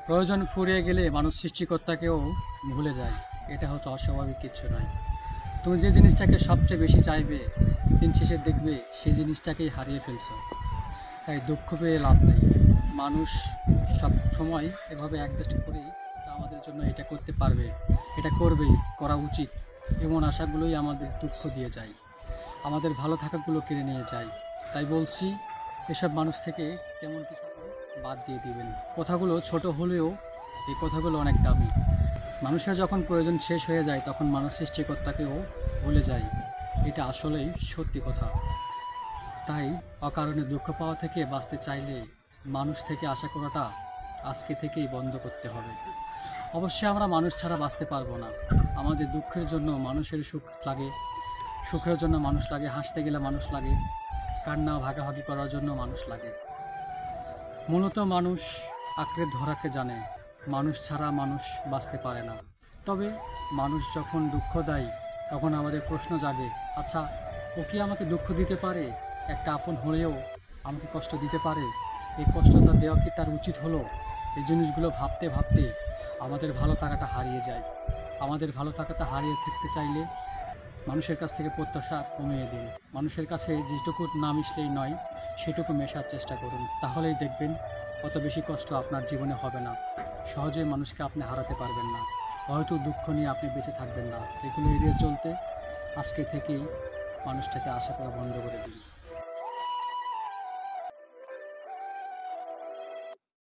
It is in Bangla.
প্রয়োজন ফুরিয়ে গেলে মানুষ সৃষ্টিকর্তাকেও ভুলে যায়। এটা হয়তো অস্বাভাবিক কিছু নয়। তুমি যে জিনিসটাকে সবচেয়ে বেশি চাইবে, দিন শেষে দেখবে সেই জিনিসটাকেই হারিয়ে ফেলছো। তাই দুঃখ পেয়ে লাভ নেই। মানুষ সব সময় এভাবে অ্যাডজাস্ট করেই আমাদের জন্য এটা করতে পারবে, এটা করবেই, করা উচিত, এমন আশাগুলোই আমাদের দুঃখ দিয়ে যায়, আমাদের ভালো থাকাগুলো কেড়ে নিয়ে যায়। তাই বলছি, এসব মানুষ থেকে তেমন কিছু বাদ দিয়ে দিবেন। কথাগুলো ছোট হলেও এই কথাগুলো অনেক দামি। মানুষের যখন প্রয়োজন শেষ হয়ে যায় তখন মানুষ সৃষ্টিকর্তাকেও ভুলে যায়। এটা আসলেই সত্যি কথা। তাই অকারণে দুঃখ পাওয়া থেকে বাঁচতে চাইলে মানুষ থেকে আশা করাটা আজকে থেকেই বন্ধ করতে হবে। অবশ্যই আমরা মানুষ ছাড়া বাঁচতে পারবো না। আমাদের দুঃখের জন্য মানুষের সুখ লাগে, সুখের জন্য মানুষ লাগে, হাসতে গেলে মানুষ লাগে, কান্না ভাগাভাগি করার জন্য মানুষ লাগে। মূলত মানুষ আঁকড়ে ধরাকে জানে, মানুষ ছাড়া মানুষ বাঁচতে পারে না। তবে মানুষ যখন দুঃখ দেয় তখন আমাদের প্রশ্ন জাগে, আচ্ছা, ও কি আমাকে দুঃখ দিতে পারে? একটা আপন হলেও আমাকে কষ্ট দিতে পারে? এই কষ্টটা দেওয়া কি তার উচিত হলো? এই জিনিসগুলো ভাবতে ভাবতে আমাদের ভালো থাকাটা হারিয়ে যায়। আমাদের ভালো থাকাটা হারিয়ে থাকতে চাইলে মানুষের কাছ থেকে প্রত্যাশা কমিয়ে দিন। মানুষের কাছে যেটুকু না মিশলেই নয়, সেটুকু মেশার চেষ্টা করুন। তাহলেই দেখবেন অত বেশি কষ্ট আপনার জীবনে হবে না। সহজেই মানুষকে আপনি হারাতে পারবেন না। হয়তো দুঃখ নিয়ে আপনি বেঁচে থাকবেন না। এগুলো এড়িয়ে চলতে আজকে থেকেই মানুষটাকে আশা করা বন্ধ করে দিন।